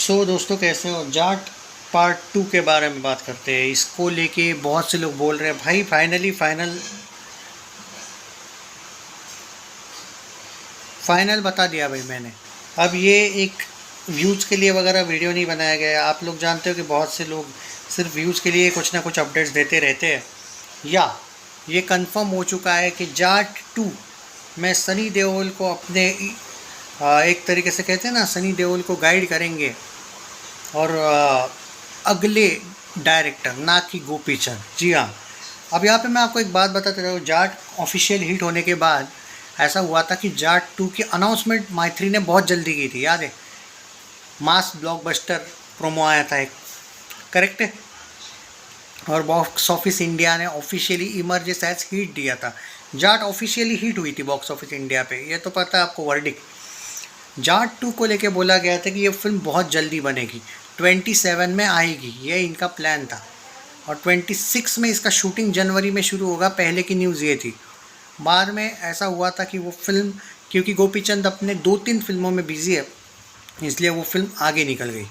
दोस्तों कैसे हो। जाट पार्ट 2 के बारे में बात करते हैं। इसको लेके बहुत से लोग बोल रहे हैं भाई फाइनल बता दिया भाई मैंने। अब ये एक व्यूज़ के लिए वगैरह वीडियो नहीं बनाया गया है। आप लोग जानते हो कि बहुत से लोग सिर्फ व्यूज़ के लिए कुछ ना कुछ अपडेट्स देते रहते हैं। या ये कंफर्म हो चुका है कि जाट 2 में सनी देओल को अपने एक तरीके से कहते हैं ना, सनी देओल को गाइड करेंगे और अगले डायरेक्टर, ना कि गोपी चंद। जी हाँ। अब यहाँ पे मैं आपको एक बात बताता रहूँ। जाट ऑफिशियल हिट होने के बाद ऐसा हुआ था कि जाट 2 की अनाउंसमेंट माइथ्री ने बहुत जल्दी की थी, याद है। मास ब्लॉकबस्टर प्रोमो आया था एक, करेक्ट है। और बॉक्स ऑफिस इंडिया ने ऑफिशियली इमर्जेस एज हिट दिया था। जाट ऑफिशियली हिट हुई थी बॉक्स ऑफिस इंडिया पे, ये तो पता है आपको वर्डिक्ट। जाट 2 को लेके बोला गया था कि ये फिल्म बहुत जल्दी बनेगी, 27 में आएगी, ये इनका प्लान था। और 26 में इसका शूटिंग जनवरी में शुरू होगा, पहले की न्यूज़ ये थी। बाद में ऐसा हुआ था कि वो फिल्म, क्योंकि गोपीचंद अपने 2-3 फिल्मों में बिजी है, इसलिए वो फिल्म आगे निकल गई।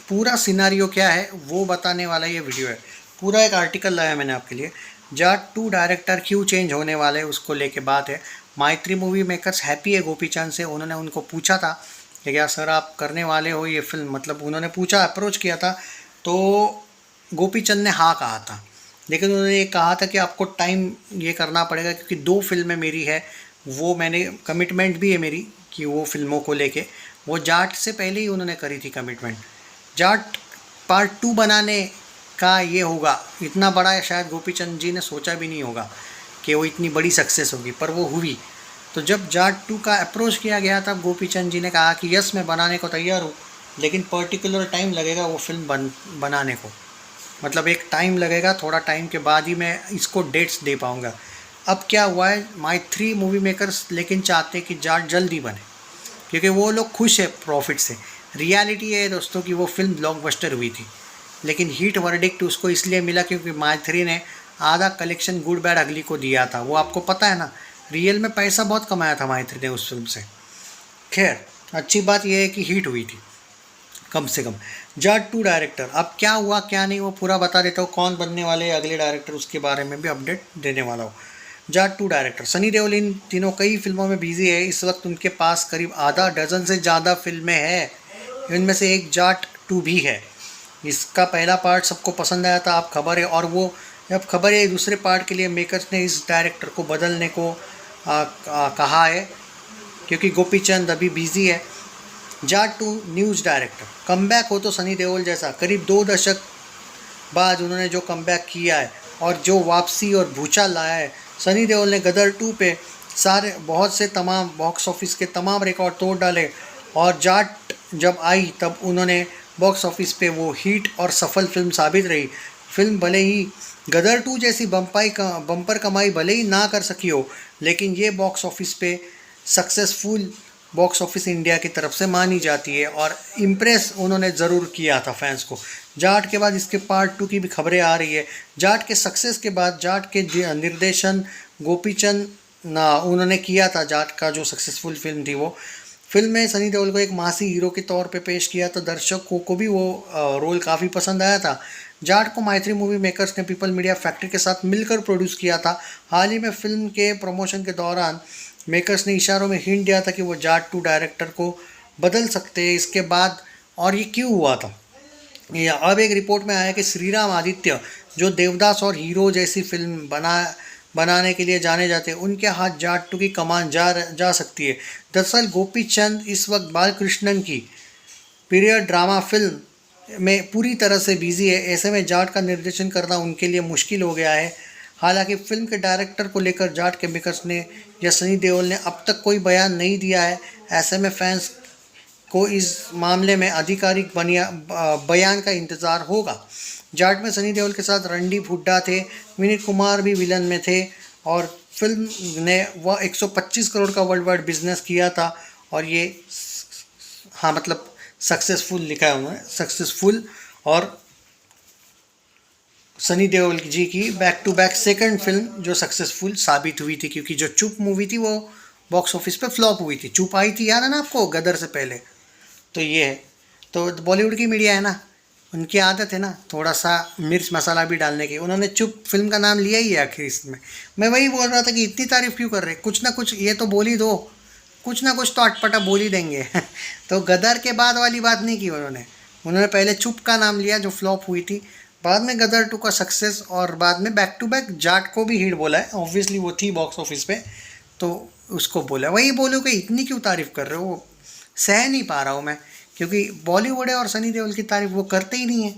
पूरा सिनारियो क्या है वो बताने वाला ये वीडियो है। पूरा एक आर्टिकल लाया मैंने आपके लिए। जाट 2 डायरेक्टर क्यों चेंज होने वाले उसको लेके बात है। माइत्री मूवी मेकर्स हैप्पी है गोपीचंद से। उन्होंने उनको पूछा था कि क्या सर आप करने वाले हो ये फिल्म, मतलब उन्होंने पूछा, अप्रोच किया था, तो गोपीचंद ने हाँ कहा था। लेकिन उन्होंने ये कहा था कि आपको टाइम ये करना पड़ेगा, क्योंकि 2 फिल्में मेरी है, वो मैंने कमिटमेंट भी है मेरी कि वो फिल्मों को लेके, वो जाट से पहले ही उन्होंने करी थी कमिटमेंट। जाट पार्ट 2 बनाने का ये होगा, इतना बड़ा है, शायद गोपीचंद जी ने सोचा भी नहीं होगा कि वो इतनी बड़ी सक्सेस होगी, पर वो हुई। तो जब जाट 2 का अप्रोच किया गया तब गोपीचंद जी ने कहा कि यस मैं बनाने को तैयार हूँ, लेकिन पर्टिकुलर टाइम लगेगा वो फिल्म बनाने को। मतलब एक टाइम लगेगा, थोड़ा टाइम के बाद ही मैं इसको डेट्स दे पाऊँगा। अब क्या हुआ है, माइथ्री मूवी मेकर्स लेकिन चाहते कि जाट जल्दी बने, क्योंकि वो लोग खुश है प्रॉफिट से। रियलिटी है दोस्तों कि वो फिल्म ब्लॉकबस्टर हुई थी, लेकिन हिट वर्डिक्ट उसको इसलिए मिला क्योंकि माइथ्री ने आधा कलेक्शन गुड बैड अगली को दिया था। वो आपको पता है ना, रियल में पैसा बहुत कमाया था माइथ्री ने उस फिल्म से। खैर, अच्छी बात यह है कि हिट हुई थी कम से कम। जाट 2 डायरेक्टर, अब क्या हुआ क्या नहीं वो पूरा बता देता हूँ। कौन बनने वाले अगले डायरेक्टर उसके बारे में भी अपडेट देने वाला हूँ। जाट 2 डायरेक्टर सनी देओल इन तीनों कई फिल्मों में बिजी है। इस वक्त उनके पास करीब आधा डजन से ज़्यादा फिल्में हैं, इनमें से एक जाट 2 भी है। इसका पहला पार्ट सबको पसंद आया था, आप खबर है। और वो अब खबर है दूसरे पार्ट के लिए मेकर्स ने इस डायरेक्टर को बदलने को कहा है, क्योंकि गोपीचंद अभी बिजी है। जाट 2 न्यूज़ डायरेक्टर, कमबैक हो तो सनी देओल जैसा। करीब 2 दशक बाद उन्होंने जो कमबैक किया है और जो वापसी और भूचाल लाया है। सनी देओल ने गदर 2 पे बहुत से तमाम बॉक्स ऑफिस के तमाम रिकॉर्ड तोड़ डाले, और जाट जब आई तब उन्होंने बॉक्स ऑफिस पे वो हिट और सफल फिल्म साबित रही। फिल्म भले ही गदर 2 जैसी बम्पर कमाई भले ही ना कर सकी हो, लेकिन ये बॉक्स ऑफिस पे सक्सेसफुल बॉक्स ऑफिस इंडिया की तरफ से मानी जाती है, और इम्प्रेस उन्होंने ज़रूर किया था फैंस को। जाट के बाद इसके पार्ट 2 की भी खबरें आ रही है। जाट के सक्सेस के बाद जाट के निर्देशन गोपीचंद ना उन्होंने किया था। जाट का जो सक्सेसफुल फिल्म थी, वो फिल्म में सनी देओल को एक मासी हीरो के तौर पे पेश किया, तो दर्शकों को भी वो रोल काफ़ी पसंद आया था। जाट को माइथ्री मूवी मेकर्स ने पीपल मीडिया फैक्ट्री के साथ मिलकर प्रोड्यूस किया था। हाल ही में फिल्म के प्रमोशन के दौरान मेकर्स ने इशारों में हिंट दिया था कि वो जाट 2 डायरेक्टर को बदल सकते हैं इसके बाद। और ये क्यों हुआ था, ये अब एक रिपोर्ट में आया कि श्रीराम आदित्य, जो देवदास और हीरो जैसी फिल्म बनाने के लिए जाने जाते हैं, उनके हाथ जाट 2 की कमान जा सकती है। दरअसल गोपीचंद इस वक्त बालकृष्णन की पीरियड ड्रामा फिल्म में पूरी तरह से बिजी है। ऐसे में जाट का निर्देशन करना उनके लिए मुश्किल हो गया है। हालांकि फिल्म के डायरेक्टर को लेकर जाट के मेकर्स ने या सनी देओल ने अब तक कोई बयान नहीं दिया है। ऐसे में फैंस को इस मामले में आधिकारिक बयान का इंतज़ार होगा। जाट में सनी देओल के साथ रणदीप हुड्डा थे, विनीत कुमार भी विलन में थे, और फिल्म ने वह 125 करोड़ का वर्ल्ड वाइड बिजनेस किया था। और ये हाँ मतलब सक्सेसफुल लिखा है उन्होंने, सक्सेसफुल। और सनी देओल जी की back to back second film जो सक्सेसफुल साबित हुई थी, क्योंकि जो चुप मूवी थी वो बॉक्स ऑफिस पे फ्लॉप हुई थी। चुप आई थी, याद है ना आपको, गदर से पहले। तो ये है। तो बॉलीवुड की मीडिया है ना, उनकी आदत है ना थोड़ा सा मिर्च मसाला भी डालने की। उन्होंने चुप फिल्म का नाम लिया ही है आखिर इसमें। मैं वही बोल रहा था कि इतनी तारीफ क्यों कर रहे, कुछ ना कुछ ये तो बोल ही दो, कुछ ना कुछ तो अटपटा बोल ही देंगे। तो गदर के बाद वाली बात नहीं की उन्होंने। उन्होंने पहले चुप का नाम लिया जो फ्लॉप हुई थी, बाद में गदर 2 का सक्सेस, और बाद में बैक टू बैक जाट को भी हिट बोला है। ऑब्वियसली वो थी बॉक्स ऑफिस पे, तो उसको बोला। वही बोलो कि इतनी क्यों तारीफ कर रहे हो, सह नहीं पा रहा हूँ मैं, क्योंकि बॉलीवुड है और सनी देओल की तारीफ वो करते ही नहीं है।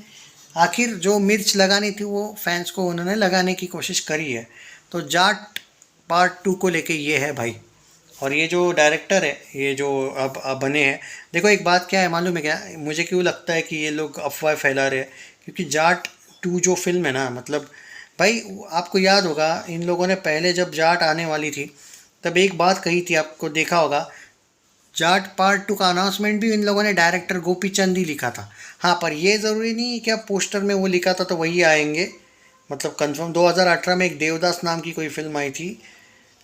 आखिर जो मिर्च लगानी थी वो फैंस को उन्होंने लगाने की कोशिश करी है। तो जाट पार्ट 2 को लेके ये है भाई। और ये जो डायरेक्टर है, ये जो अब बने हैं, देखो एक बात क्या है मालूम है क्या, मुझे क्यों लगता है कि ये लोग अफवाह फैला रहे हैं, क्योंकि जाट 2 जो फिल्म है ना, मतलब भाई आपको याद होगा इन लोगों ने पहले जब जाट आने वाली थी तब एक बात कही थी, आपको देखा होगा, जाट पार्ट 2 का अनाउंसमेंट भी इन लोगों ने डायरेक्टर गोपी चंद ही लिखा था। हाँ, पर ये ज़रूरी नहीं है कि अब पोस्टर में वो लिखा था तो वही आएंगे, मतलब कंफर्म। 2018 में एक देवदास नाम की कोई फिल्म आई थी,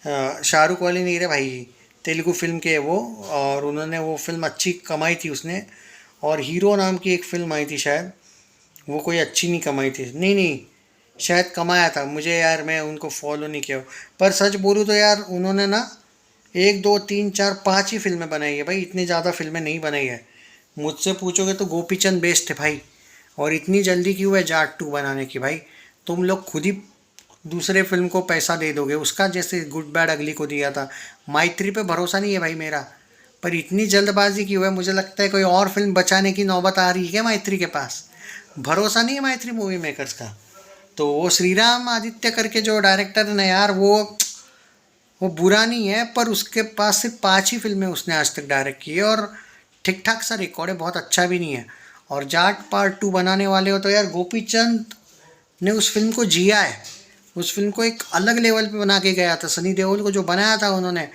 शाहरुख वाली नहीं रहे भाई, तेलुगु फिल्म के वो, और उन्होंने वो फिल्म अच्छी कमाई थी उसने। और हीरो नाम की एक फिल्म आई थी शायद, वो कोई अच्छी नहीं कमाई थी, नहीं नहीं शायद कमाया था, मुझे यार मैं उनको फॉलो नहीं किया। पर सच बोलूँ तो यार उन्होंने ना 1 2 3 4 5 ही फिल्में बनाई है भाई, इतनी ज़्यादा फिल्में नहीं बनाई है। मुझसे पूछोगे तो गोपीचंद बेस्ट है भाई। और इतनी जल्दी क्यों है जाट 2 बनाने की भाई, तुम लोग खुद ही दूसरे फिल्म को पैसा दे दोगे उसका, जैसे गुड बैड अगली को दिया था। मैत्री पे भरोसा नहीं है भाई मेरा, पर इतनी जल्दबाजी क्यों है, मुझे लगता है कोई और फिल्म बचाने की नौबत आ रही है क्या मैत्री के पास, भरोसा नहीं है मैत्री मूवी मेकर्स का। तो वो श्री राम आदित्य करके जो डायरेक्टर है ना यार, वो बुरा नहीं है, पर उसके पास सिर्फ 5 ही फिल्में उसने आज तक डायरेक्ट की है, और ठीक ठाक सा रिकॉर्ड है, बहुत अच्छा भी नहीं है। और जाट पार्ट 2 बनाने वाले हो तो यार गोपी चंद ने उस फिल्म को जिया है, उस फिल्म को एक अलग लेवल पे बना के गया था। सनी देओल को जो बनाया था उन्होंने,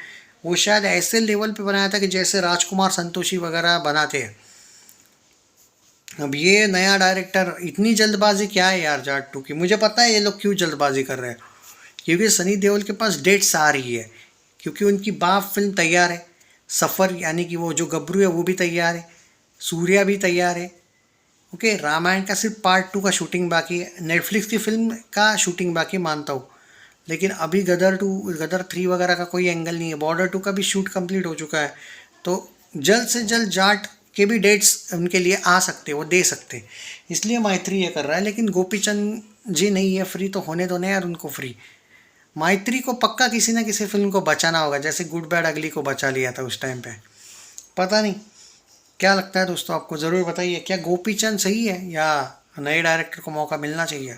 वो शायद ऐसे लेवल पे बनाया था कि जैसे राजकुमार संतोषी वगैरह बनाते हैं। अब ये नया डायरेक्टर, इतनी जल्दबाजी क्या है यार जाट 2 की, मुझे पता है ये लोग क्यों जल्दबाजी कर रहे हैं, क्योंकि सनी देओल के पास डेट्स आ रही है, क्योंकि उनकी बाप फिल्म तैयार है, सफ़र यानी कि वो जो गबरू है वो भी तैयार है, सूर्या भी तैयार है, ओके, रामायण का सिर्फ पार्ट 2 का शूटिंग बाकी है, नेटफ्लिक्स की फिल्म का शूटिंग बाकी मानता हूँ, लेकिन अभी गदर 3 वगैरह का कोई एंगल नहीं है, बॉर्डर 2 का भी शूट कंप्लीट हो चुका है। तो जल्द से जल्द जाट के भी डेट्स उनके लिए आ सकते, वो दे सकते, इसलिए मैत्री ये कर रहा है। लेकिन गोपीचंद जी नहीं है फ्री, तो होने दो ना यार उनको फ्री। मैत्री को पक्का किसी ना किसी फिल्म को बचाना होगा, जैसे गुड बैड अगली को बचा लिया था उस टाइम पे। पता नहीं क्या लगता है दोस्तों, आपको ज़रूर बताइए, क्या गोपीचंद सही है या नए डायरेक्टर को मौका मिलना चाहिए।